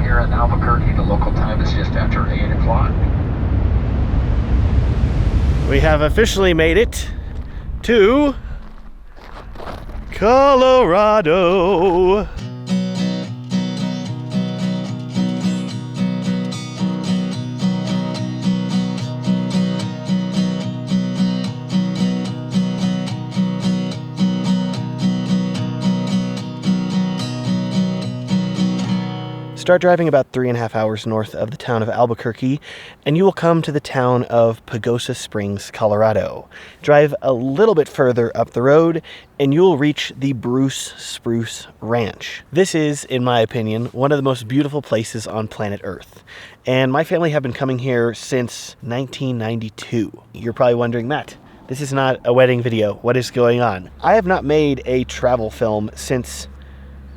here in Albuquerque. The local time is just after 8 o'clock. We have officially made it to Colorado. Start driving about 3.5 hours north of the town of Albuquerque, and you will come to the town of Pagosa Springs, Colorado. Drive a little bit further up the road, and you will reach the Bruce Spruce Ranch. This is, in my opinion, one of the most beautiful places on planet Earth. And my family have been coming here since 1992. You're probably wondering, Matt, this is not a wedding video. What is going on? I have not made a travel film since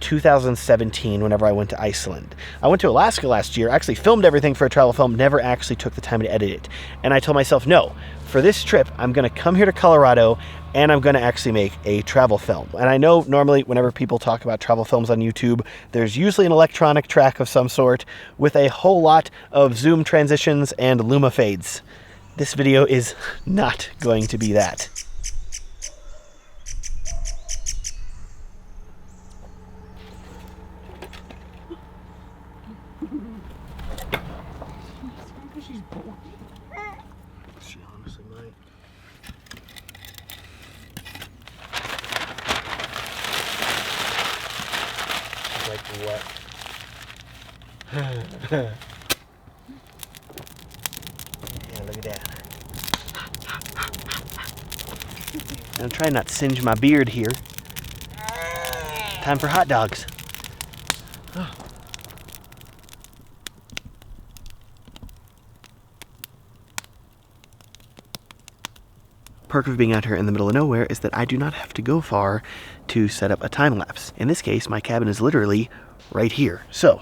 2017, whenever I went to Iceland. I went to Alaska last year, actually filmed everything for a travel film, never actually took the time to edit it. And I told myself, no, for this trip, I'm gonna come here to Colorado and I'm gonna actually make a travel film. And I know normally whenever people talk about travel films on YouTube, there's usually an electronic track of some sort with a whole lot of zoom transitions and luma fades. This video is not going to be that. She honestly might. She's like, what? Yeah, look at that. I'm trying not to singe my beard here. Time for hot dogs. Oh. Perk of being out here in the middle of nowhere is that I do not have to go far to set up a time lapse. In this case, my cabin is literally right here. So,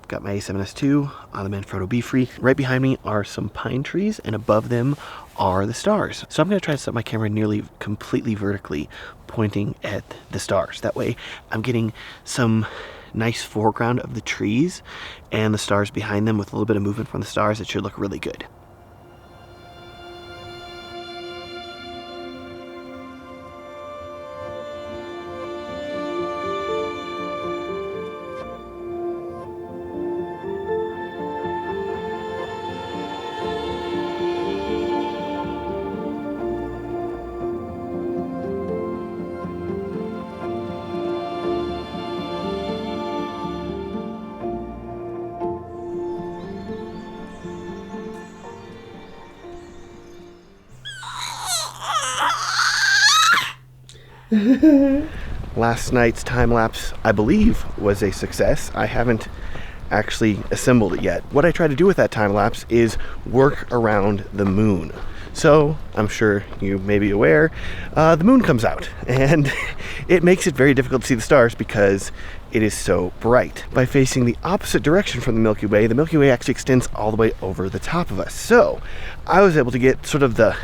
got my A7S II on the Manfrotto B-Free. Right behind me are some pine trees, and above them are the stars. So I'm gonna try to set my camera nearly completely vertically, pointing at the stars. That way, I'm getting some nice foreground of the trees and the stars behind them with a little bit of movement from the stars. It should look really good. Last night's time lapse, I believe, was a success. I haven't actually assembled it yet. What I try to do with that time lapse is work around the moon. So, I'm sure you may be aware, the moon comes out, and it makes it very difficult to see the stars because it is so bright. By facing the opposite direction from the Milky Way actually extends all the way over the top of us. So, I was able to get sort of the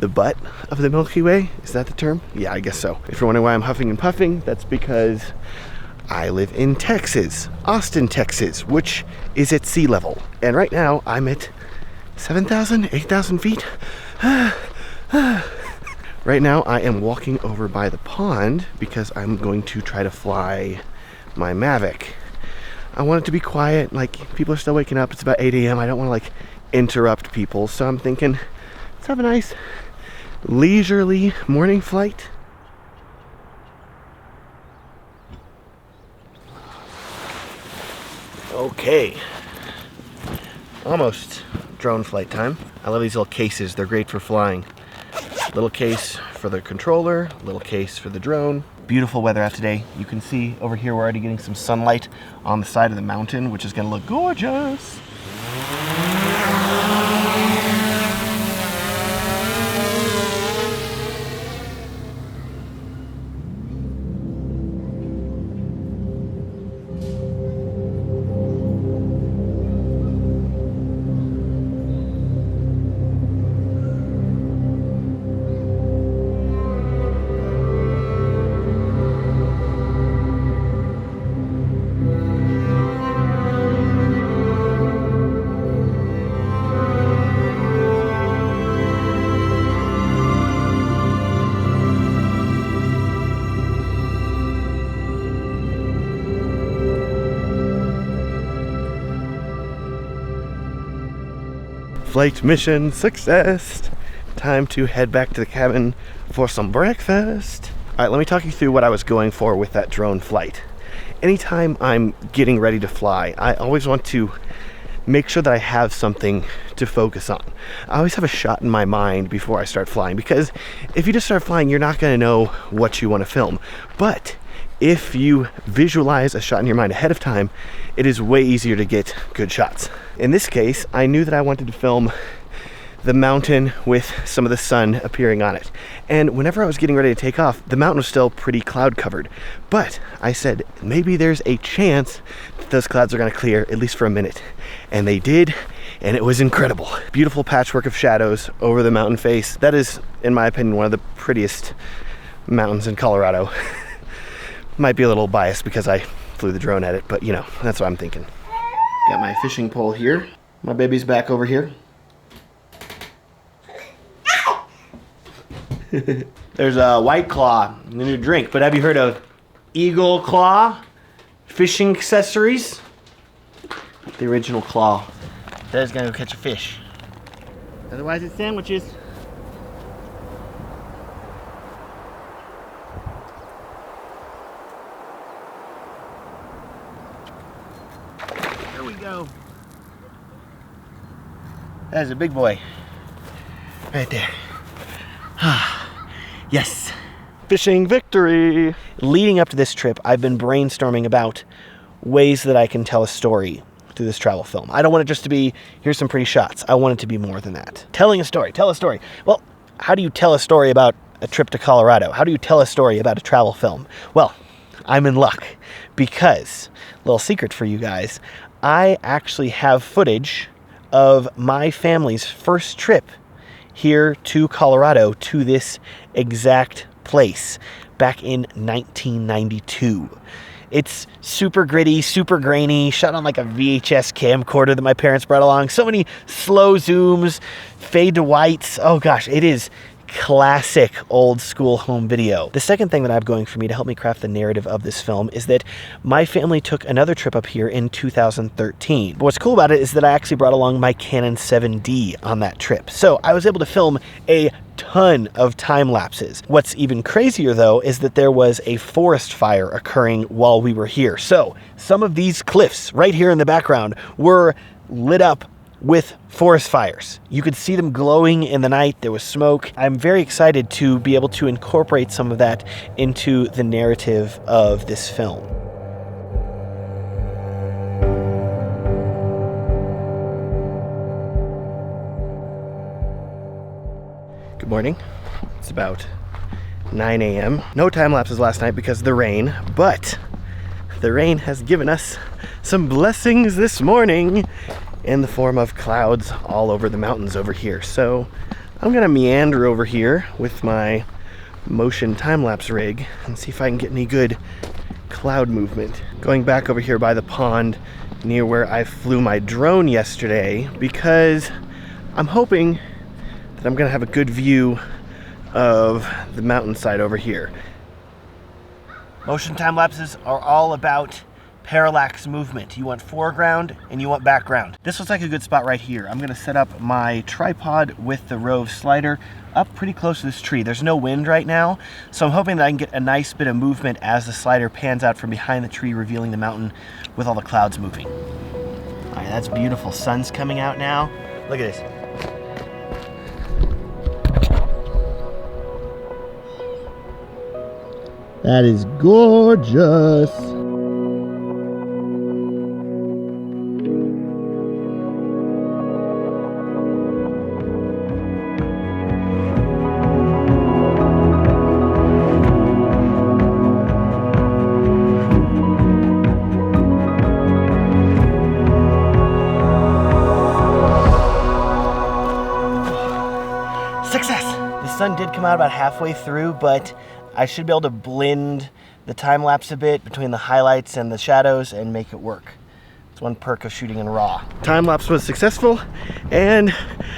butt of the Milky Way. Is that the term? Yeah, I guess so. If you're wondering why I'm huffing and puffing, that's because I live in Texas, Austin, Texas, which is at sea level. And right now I'm at 7,000, 8,000 feet. Right now I am walking over by the pond because I'm going to try to fly my Mavic. I want it to be quiet, like people are still waking up. It's about 8 a.m. I don't want to like interrupt people. So I'm thinking, let's have a nice leisurely morning flight. Okay, almost drone flight time. I love these little cases, they're great for flying. Little case for the controller, little case for the drone. Beautiful weather out today. You can see over here we're already getting some sunlight on the side of the mountain, which is gonna look gorgeous. Flight mission success. Time to head back to the cabin for some breakfast. All right, let me talk you through what I was going for with that drone flight. Anytime I'm getting ready to fly, I always want to make sure that I have something to focus on. I always have a shot in my mind before I start flying, because if you just start flying, you're not going to know what you want to film. But if you visualize a shot in your mind ahead of time, it is way easier to get good shots. In this case, I knew that I wanted to film the mountain with some of the sun appearing on it. And whenever I was getting ready to take off, the mountain was still pretty cloud covered. But I said, maybe there's a chance that those clouds are gonna clear, at least for a minute. And they did, and it was incredible. Beautiful patchwork of shadows over the mountain face. That is, in my opinion, one of the prettiest mountains in Colorado. Might be a little biased because I flew the drone at it, but you know, that's what I'm thinking. Got my fishing pole here. My baby's back over here. There's a White Claw, the new drink, but have you heard of Eagle Claw fishing accessories? The original claw. Dad's gonna go catch a fish. Otherwise it's sandwiches. There we go. That's a big boy. Right there. Yes. Fishing victory. Leading up to this trip, I've been brainstorming about ways that I can tell a story through this travel film. I don't want it just to be, here's some pretty shots. I want it to be more than that. Telling a story, tell a story. Well, how do you tell a story about a trip to Colorado? How do you tell a story about a travel film? Well, I'm in luck because, little secret for you guys, I actually have footage of my family's first trip here to Colorado, to this exact place, back in 1992. It's super gritty, super grainy, shot on like a VHS camcorder that my parents brought along. So many slow zooms, fade to whites. Oh gosh, it is classic old school home video. The second thing that I have going for me to help me craft the narrative of this film is that my family took another trip up here in 2013. But what's cool about it is that I actually brought along my Canon 7D on that trip. So I was able to film a ton of time lapses. What's even crazier though is that there was a forest fire occurring while we were here. So some of these cliffs right here in the background were lit up with forest fires. You could see them glowing in the night. There was smoke. I'm very excited to be able to incorporate some of that into the narrative of this film. Good morning. It's about 9 a.m. No time lapses last night because of the rain, but the rain has given us some blessings this morning in the form of clouds all over the mountains over here. So I'm gonna meander over here with my motion time-lapse rig and see if I can get any good cloud movement. Going back over here by the pond near where I flew my drone yesterday, because I'm hoping that I'm gonna have a good view of the mountainside over here. Motion time lapses are all about parallax movement. You want foreground and you want background. This looks like a good spot right here. I'm gonna set up my tripod with the Rove slider up pretty close to this tree. There's no wind right now, so I'm hoping that I can get a nice bit of movement as the slider pans out from behind the tree, revealing the mountain with all the clouds moving. All right, that's beautiful. Sun's coming out now. Look at this. That is gorgeous. Success! The sun did come out about halfway through, but I should be able to blend the time lapse a bit between the highlights and the shadows and make it work. It's one perk of shooting in RAW. Time lapse was successful, and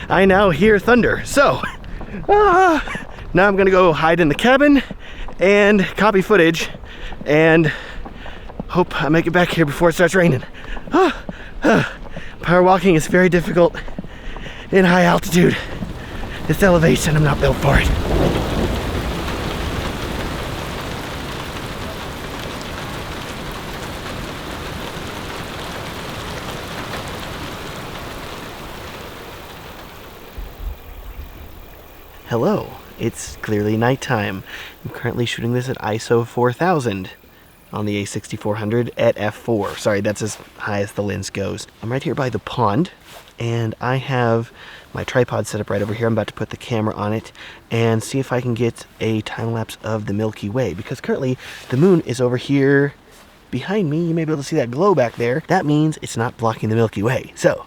I now hear thunder. So, now I'm gonna go hide in the cabin and copy footage and hope I make it back here before it starts raining. Power walking is very difficult in high altitude. This elevation, I'm not built for it. Hello, it's clearly nighttime. I'm currently shooting this at ISO 4000 on the A6400 at f4. Sorry, that's as high as the lens goes. I'm right here by the pond, and I have my tripod set up right over here. I'm about to put the camera on it and see if I can get a time lapse of the Milky Way, because currently the moon is over here behind me. You may be able to see that glow back there. That means it's not blocking the Milky Way. So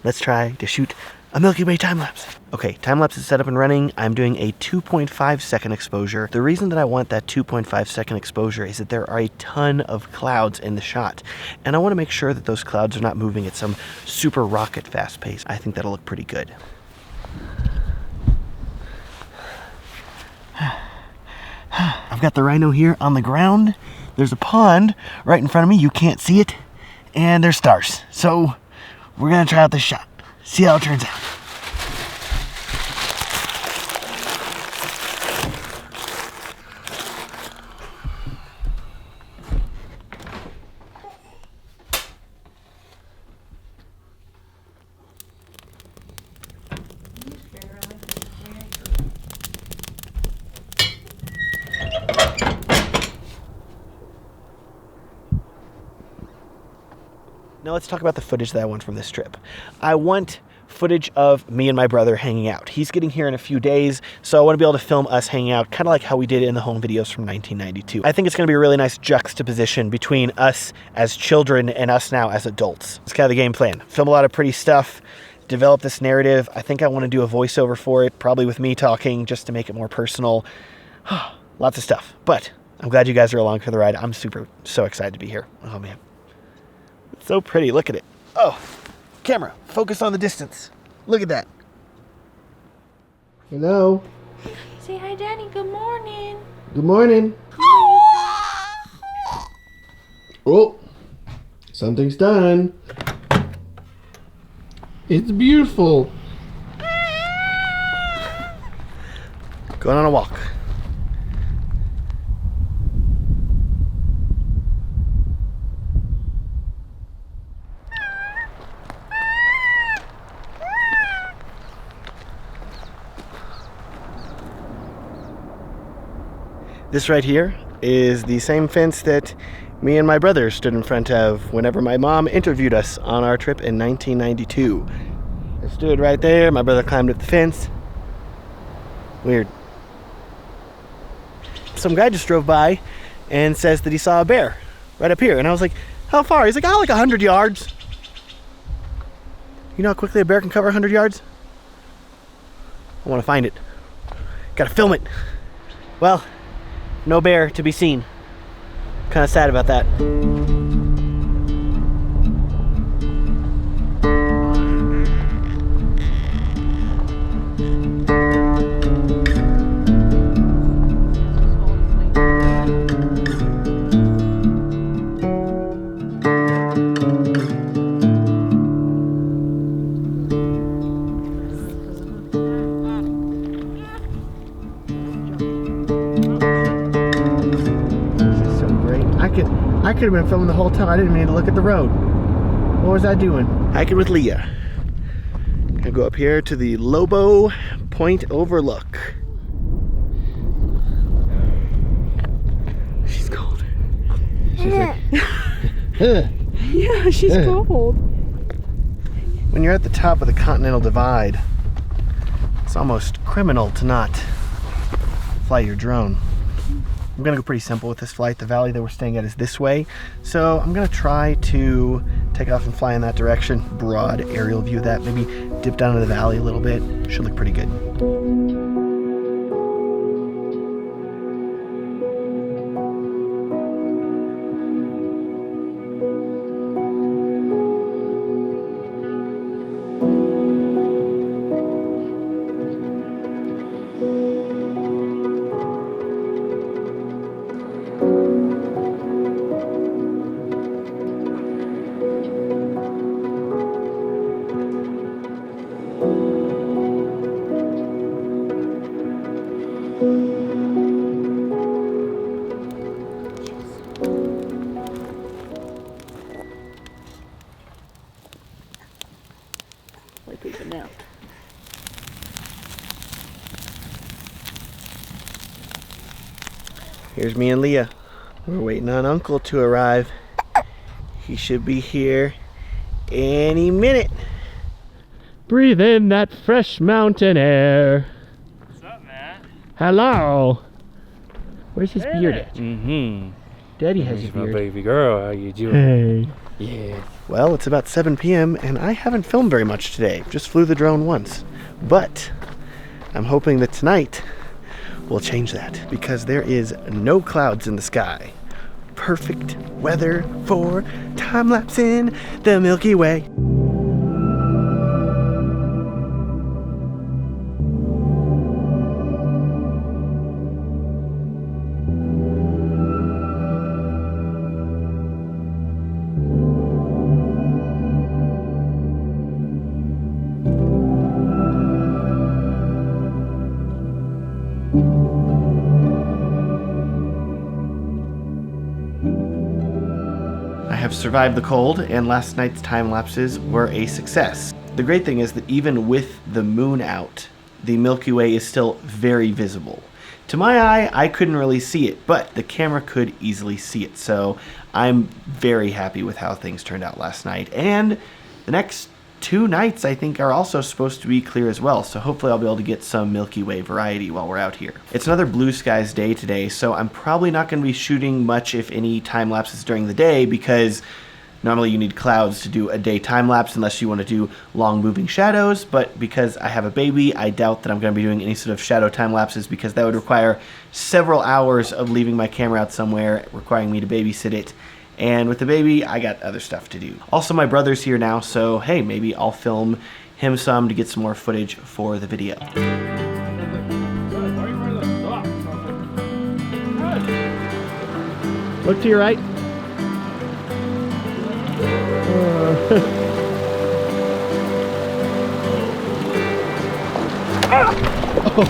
let's try to shoot a Milky Way time lapse. Okay, time lapse is set up and running. I'm doing a 2.5 second exposure. The reason that I want that 2.5 second exposure is that there are a ton of clouds in the shot, and I want to make sure that those clouds are not moving at some super rocket fast pace. I think that'll look pretty good. I've got the Rhino here on the ground. There's a pond right in front of me. You can't see it, and there's stars. So we're gonna try out this shot. See how it turns out. Now let's talk about the footage that I want from this trip. I want footage of me and my brother hanging out. He's getting here in a few days, so I want to be able to film us hanging out, kind of like how we did in the home videos from 1992. I think it's going to be a really nice juxtaposition between us as children and us now as adults. It's kind of the game plan. Film a lot of pretty stuff, develop this narrative. I think I want to do a voiceover for it, probably with me talking, just to make it more personal. Lots of stuff, but I'm glad you guys are along for the ride. I'm so excited to be here. Oh man. It's so pretty, look at it. Oh, camera, focus on the distance. Look at that. Hello. Say hi, Daddy. Good morning. Good morning. Oh, something's done. It's beautiful. Going on a walk. This right here is the same fence that me and my brother stood in front of whenever my mom interviewed us on our trip in 1992. I stood right there, my brother climbed up the fence. Weird. Some guy just drove by and says that he saw a bear right up here. And I was like, how far? He's like, oh, like 100 yards. You know how quickly a bear can cover 100 yards? I want to find it. Gotta film it. Well, no bear to be seen. Kind of sad about that. I could have been filming the whole time. I didn't even need to look at the road. What was I doing? Hiking with Leah. Gonna go up here to the Lobo Point Overlook. She's cold. She's like, Yeah, she's cold. when you're at the top of the Continental Divide, it's almost criminal to not fly your drone. I'm gonna go pretty simple with this flight. The valley that we're staying at is this way, so I'm gonna try to take off and fly in that direction. Broad aerial view of that, maybe dip down into the valley a little bit. Should look pretty good. now. Here's me and Leah. We're waiting on Uncle to arrive. He should be here any minute. Breathe in that fresh mountain air. What's up, Matt? Hello. Where's his beard at? Mm-hmm. Daddy has a Here's my beard. baby girl. How you doing? Hey. Yeah. Well, it's about 7 p.m. and I haven't filmed very much today. Just flew the drone once. But I'm hoping that tonight will change that because there is no clouds in the sky. Perfect weather for time-lapse in the Milky Way. I have survived the cold, and last night's time lapses were a success. The great thing is that even with the moon out, the Milky Way is still very visible. To my eye, I couldn't really see it, but the camera could easily see it, so I'm very happy with how things turned out last night. And the next 2 nights, I think, are also supposed to be clear as well, so hopefully I'll be able to get some Milky Way variety while we're out here. It's another blue skies day today, so I'm probably not going to be shooting much, if any, time lapses during the day, because normally you need clouds to do a day time lapse unless you want to do long moving shadows, but because I have a baby, I doubt that I'm going to be doing any sort of shadow time lapses because that would require several hours of leaving my camera out somewhere, requiring me to babysit it. And with the baby, I got other stuff to do. Also, my brother's here now, so hey, maybe I'll film him some to get some more footage for the video. Look to your right. Oh.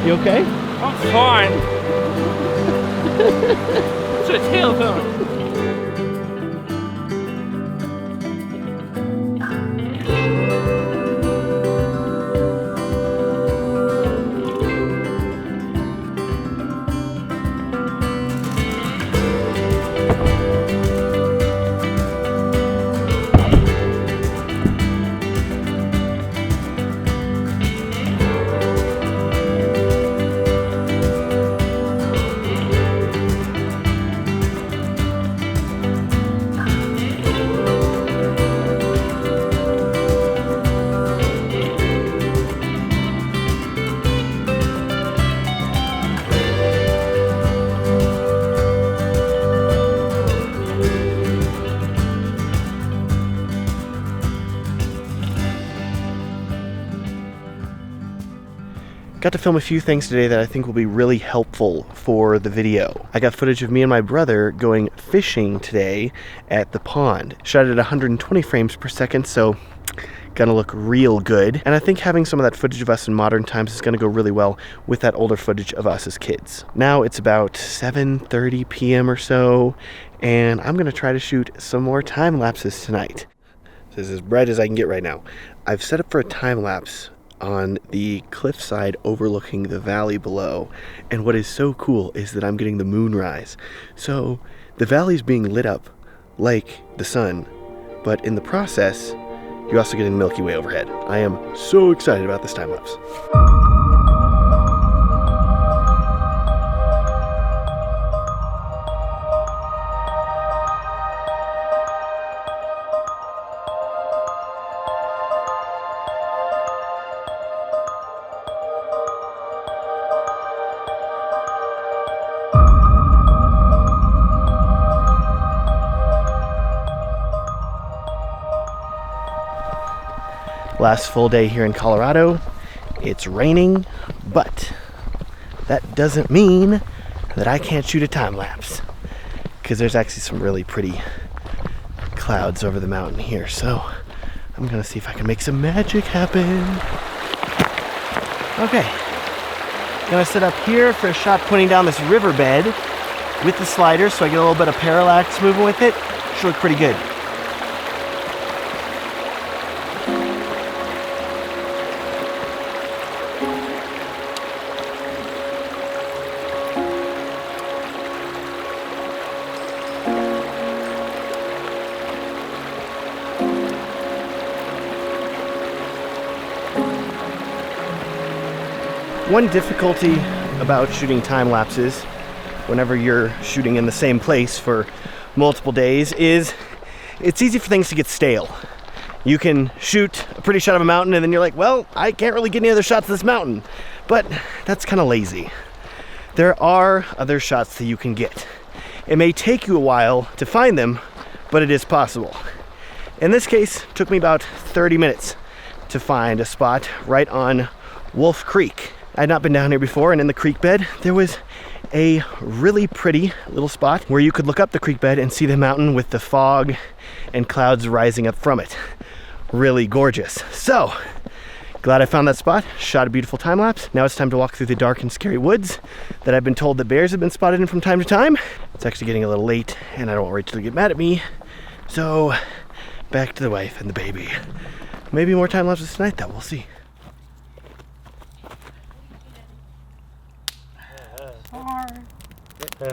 You okay? I'm fine. It's a tail phone. Got to film a few things today that I think will be really helpful for the video. I got footage of me and my brother going fishing today at the pond. Shot at 120 frames per second, so gonna look real good. And I think having some of that footage of us in modern times is gonna go really well with that older footage of us as kids. Now it's about 7:30 p.m. or so, and I'm gonna try to shoot some more time lapses tonight. This is as bright as I can get right now. I've set up for a time lapse on the cliffside overlooking the valley below, and what is so cool is that I'm getting the moonrise. So the valley's being lit up like the sun, but in the process you're also getting the Milky Way overhead. I am so excited about this time lapse. Last full day here in Colorado. It's raining, but that doesn't mean that I can't shoot a time lapse, because there's actually some really pretty clouds over the mountain here. So I'm gonna see if I can make some magic happen. Okay, gonna sit up here for a shot pointing down this riverbed with the slider so I get a little bit of parallax moving with it. Should look pretty good. One difficulty about shooting time lapses whenever you're shooting in the same place for multiple days is it's easy for things to get stale. You can shoot a pretty shot of a mountain and then you're like, well, I can't really get any other shots of this mountain. But that's kind of lazy. There are other shots that you can get. It may take you a while to find them, but it is possible. In this case, it took me about 30 minutes to find a spot right on Wolf Creek. I had not been down here before, and in the creek bed, there was a really pretty little spot where you could look up the creek bed and see the mountain with the fog and clouds rising up from it. Really gorgeous. So, glad I found that spot, shot a beautiful time lapse. Now it's time to walk through the dark and scary woods that I've been told that bears have been spotted in from time to time. It's actually getting a little late, and I don't want Rachel to get mad at me. So, back to the wife and the baby. Maybe more time lapses tonight, though. We'll see. This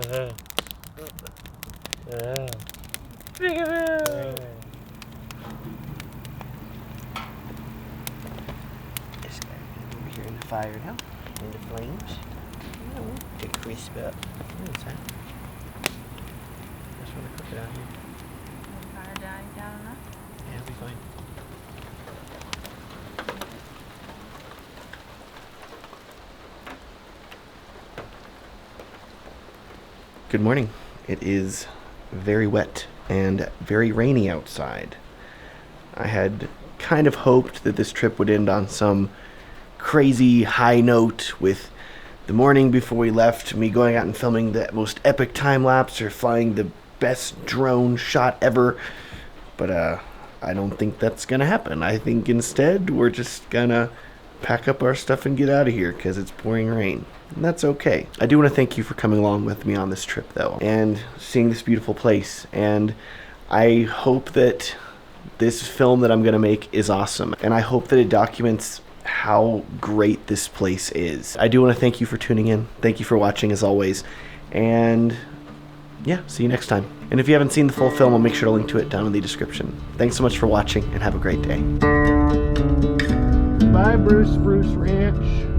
guy over here in the fire now, in the flames. To crisp up. What's that? Just want to cook it out here. Fire dying down enough? Yeah, it'll be fine. Good morning. It is very wet and very rainy outside. I had kind of hoped that this trip would end on some crazy high note with the morning before we left, me going out and filming the most epic time lapse or flying the best drone shot ever. But I don't think that's gonna happen. I think instead we're just gonna pack up our stuff and get out of here because it's pouring rain. And that's okay. I do want to thank you for coming along with me on this trip though and seeing this beautiful place, and I hope that this film that I'm gonna make is awesome, and I hope that it documents how great this place is. I do want to thank you for tuning in. Thank you for watching as always, and yeah, see you next time. And if you haven't seen the full film, I'll make sure to link to it down in the description. Thanks so much for watching and have a great day. Bye, Bruce Ranch.